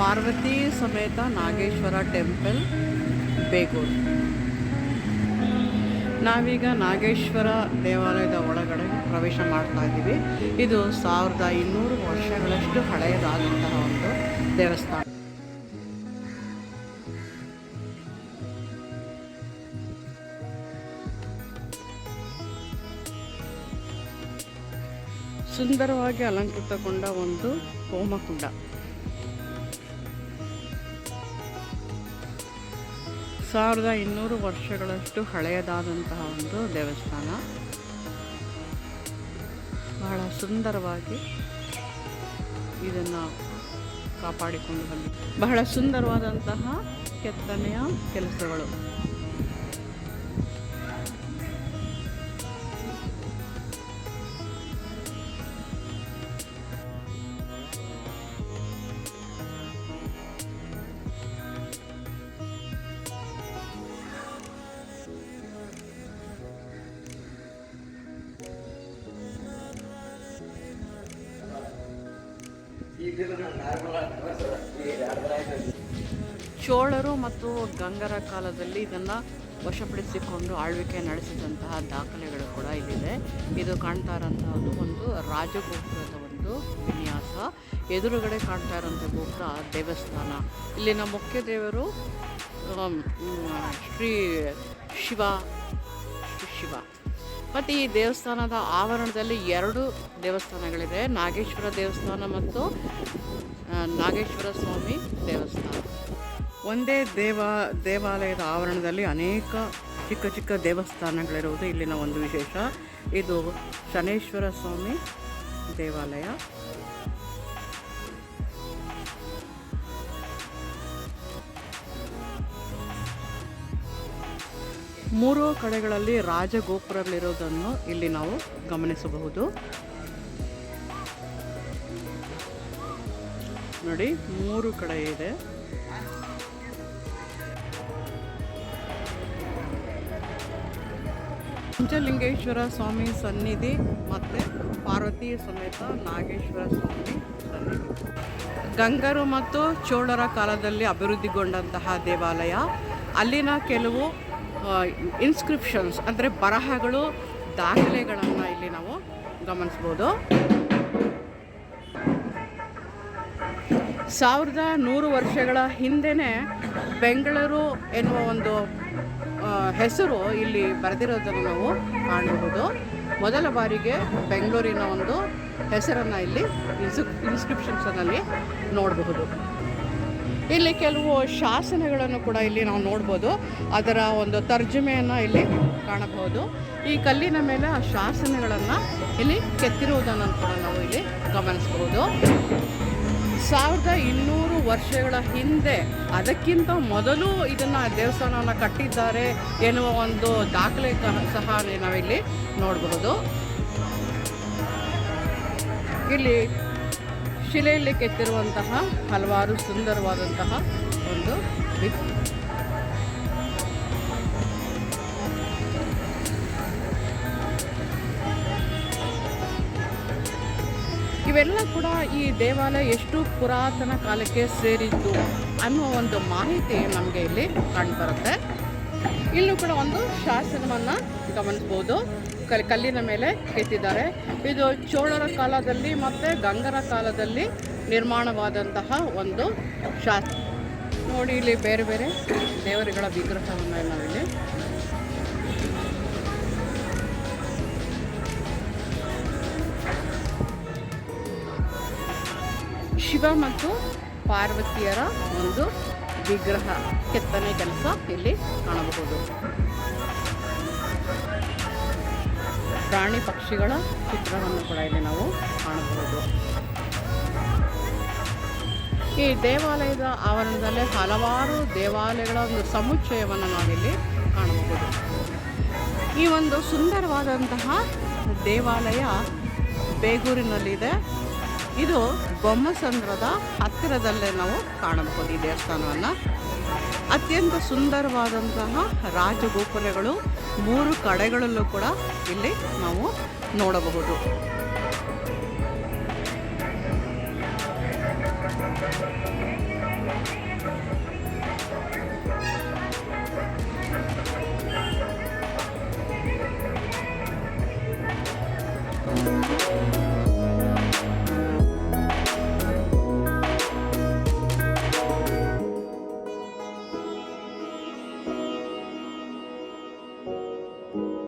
ಪಾರ್ವತಿ ಸಮೇತ ನಾಗೇಶ್ವರ ಟೆಂಪಲ್ ಬೇಗೂರು. ನಾವೀಗ ನಾಗೇಶ್ವರ ದೇವಾಲಯದ ಒಳಗಡೆ ಪ್ರವೇಶ ಮಾಡ್ತಾ ಇದ್ದೀವಿ. ಇದು 1200 ವರ್ಷಗಳಷ್ಟು ಹಳೆಯದಾದಂತಹ ಒಂದು ದೇವಸ್ಥಾನ. ಸುಂದರವಾಗಿ ಅಲಂಕೃತಗೊಂಡ ಒಂದು ಹೋಮಕುಂಡ. ಸಾವಿರದ 200 ವರ್ಷಗಳಷ್ಟು ಹಳೆಯದಾದಂತಹ ಒಂದು ದೇವಸ್ಥಾನ. ಬಹಳ ಸುಂದರವಾಗಿ ಇದನ್ನು ಕಾಪಾಡಿಕೊಂಡು ಬಂದಿದೆ. ಬಹಳ ಸುಂದರವಾದಂತಹ ಕೆತ್ತನೆಯ ಕೆಲಸಗಳು. ಚೋಳರು ಮತ್ತು ಗಂಗರ ಕಾಲದಲ್ಲಿ ಇದನ್ನು ವಶಪಡಿಸಿಕೊಂಡು ಆಳ್ವಿಕೆ ನಡೆಸಿದಂತಹ ದಾಖಲೆಗಳು ಕೂಡ ಇಲ್ಲಿದೆ. ಇದು ಕಾಣ್ತಾ ಇರೋಂಥದ್ದು ಒಂದು ರಾಜಗೋಪುರದ ಒಂದು ವಿನ್ಯಾಸ. ಎದುರುಗಡೆ ಕಾಣ್ತಾ ಇರೋಂಥ ಗೋಪುರ ದೇವಸ್ಥಾನ. ಇಲ್ಲಿನ ಮುಖ್ಯ ದೇವರು ಶ್ರೀ ಶಿವ. ಮತ್ತು ಈ ದೇವಸ್ಥಾನದ ಆವರಣದಲ್ಲಿ 2 ದೇವಸ್ಥಾನಗಳಿದೆ. ನಾಗೇಶ್ವರ ದೇವಸ್ಥಾನ ಮತ್ತು ನಾಗೇಶ್ವರ ಸ್ವಾಮಿ ದೇವಸ್ಥಾನ. ಒಂದೇ ದೇವಾಲಯದ ಆವರಣದಲ್ಲಿ ಅನೇಕ ಚಿಕ್ಕ ಚಿಕ್ಕ ದೇವಸ್ಥಾನಗಳಿರುವುದು ಇಲ್ಲಿನ ಒಂದು ವಿಶೇಷ. ಇದು ಶನೇಶ್ವರ ಸ್ವಾಮಿ ದೇವಾಲಯ. ಮೂರು ಕಡೆಗಳಲ್ಲಿ ರಾಜಗೋಪುರಗಳಿರೋದನ್ನು ಇಲ್ಲಿ ನಾವು ಗಮನಿಸಬಹುದು. ನೋಡಿ, 3 ಕಡೆ ಇದೆ. ಪಂಚಲಿಂಗೇಶ್ವರ ಸ್ವಾಮಿ ಸನ್ನಿಧಿ ಮತ್ತು ಪಾರ್ವತಿ ಸಮೇತ ನಾಗೇಶ್ವರ ಸ್ವಾಮಿ ಸನ್ನಿಧಿ. ಗಂಗರು ಮತ್ತು ಚೋಳರ ಕಾಲದಲ್ಲಿ ಅಭಿವೃದ್ಧಿಗೊಂಡಂತಹ ದೇವಾಲಯ. ಅಲ್ಲಿನ ಕೆಲವು ಇನ್ಸ್ಕ್ರಿಪ್ಷನ್ಸ್ ಅಂದರೆ ಬರಹಗಳು, ದಾಖಲೆಗಳನ್ನು ಇಲ್ಲಿ ನಾವು ಗಮನಿಸ್ಬೋದು. 1100 ವರ್ಷಗಳ ಹಿಂದೆಯೇ ಬೆಂಗಳೂರು ಎನ್ನುವ ಒಂದು ಹೆಸರು ಇಲ್ಲಿ ಬರೆದಿರೋದನ್ನು ನಾವು ಕಾಣಬಹುದು. ಮೊದಲ ಬಾರಿಗೆ ಬೆಂಗಳೂರಿನ ಒಂದು ಹೆಸರನ್ನು ಇಲ್ಲಿ ಇನ್ಸ್ಕ್ರಿಪ್ಷನ್ಸಲ್ಲಿ ನೋಡಬಹುದು. ಇಲ್ಲಿ ಕೆಲವು ಶಾಸನಗಳನ್ನು ಕೂಡ ಇಲ್ಲಿ ನಾವು ನೋಡ್ಬೋದು. ಅದರ ಒಂದು ತರ್ಜುಮೆಯನ್ನು ಇಲ್ಲಿ ಕಾಣಬಹುದು. ಈ ಕಲ್ಲಿನ ಮೇಲೆ ಆ ಶಾಸನಗಳನ್ನು ಇಲ್ಲಿ ಕೆತ್ತಿರುವುದನ್ನು ಕೂಡ ನಾವು ಇಲ್ಲಿ ಗಮನಿಸಬಹುದು. 1200 ವರ್ಷಗಳ ಹಿಂದೆ, ಅದಕ್ಕಿಂತ ಮೊದಲು ಇದನ್ನು ದೇವಸ್ಥಾನವನ್ನು ಕಟ್ಟಿದ್ದಾರೆ ಎನ್ನುವ ಒಂದು ದಾಖಲೆ ಸಹ ನಾವಿಲ್ಲಿ ನೋಡಬಹುದು. ಇಲ್ಲಿ ಶಿಲೆಯಲ್ಲಿ ಕೆತ್ತಿರುವಂತಹ ಹಲವಾರು ಸುಂದರವಾದಂತಹ ಒಂದು ಇವೆಲ್ಲ ಕೂಡ ಈ ದೇವಾಲಯ ಎಷ್ಟು ಪುರಾತನ ಕಾಲಕ್ಕೆ ಸೇರಿದ್ದು ಅನ್ನುವ ಒಂದು ಮಾಹಿತಿ ನಮಗೆ ಇಲ್ಲಿ ಕಂಡುಬರುತ್ತೆ. ಇಲ್ಲೂ ಕೂಡ ಒಂದು ಶಾಸನವನ್ನು ಗಮನಿಸ್ಬೋದು. ಕಲ್ಲಿನ ಮೇಲೆ ಕೆತ್ತಿದ್ದಾರೆ. ಇದು ಚೋಳರ ಕಾಲದಲ್ಲಿ ಮತ್ತು ಗಂಗರ ಕಾಲದಲ್ಲಿ ನಿರ್ಮಾಣವಾದಂತಹ ಒಂದು ಶಾಸನ. ನೋಡಿ, ಇಲ್ಲಿ ಬೇರೆ ಬೇರೆ ದೇವರುಗಳ ವಿಗ್ರಹವನ್ನು ನಾವಿಲ್ಲಿ ಶಿವ ಮತ್ತು ಪಾರ್ವತಿಯರ ಒಂದು ವಿಗ್ರಹ ಕೆತ್ತನೆ ಕೆಲಸ ಇಲ್ಲಿ ಕಾಣಬಹುದು. ಪ್ರಾಣಿ ಪಕ್ಷಿಗಳ ಚಿತ್ರವನ್ನು ಕೂಡ ಇಲ್ಲಿ ನಾವು ಕಾಣಬಹುದು. ಈ ದೇವಾಲಯದ ಆವರಣದಲ್ಲಿ ಹಲವಾರು ದೇವಾಲಯಗಳ ಒಂದು ಸಮುಚ್ಚಯವನ್ನು ನಾವಿಲ್ಲಿ ಕಾಣಬಹುದು. ಈ ಒಂದು ಸುಂದರವಾದಂತಹ ದೇವಾಲಯ ಬೇಗೂರಿನಲ್ಲಿದೆ. ಇದು ಬೊಮ್ಮಸಂದ್ರದ ಹತ್ತಿರದಲ್ಲೇ ನಾವು ಕಾಣಬಹುದು ಈ ದೇವಸ್ಥಾನವನ್ನು. ಅತ್ಯಂತ ಸುಂದರವಾದಂತಹ ರಾಜಗೋಪುರಗಳು 3 ಕಡೆಗಳಲ್ಲೂ ಕೂಡ ಇಲ್ಲಿ ನಾವು ನೋಡಬಹುದು.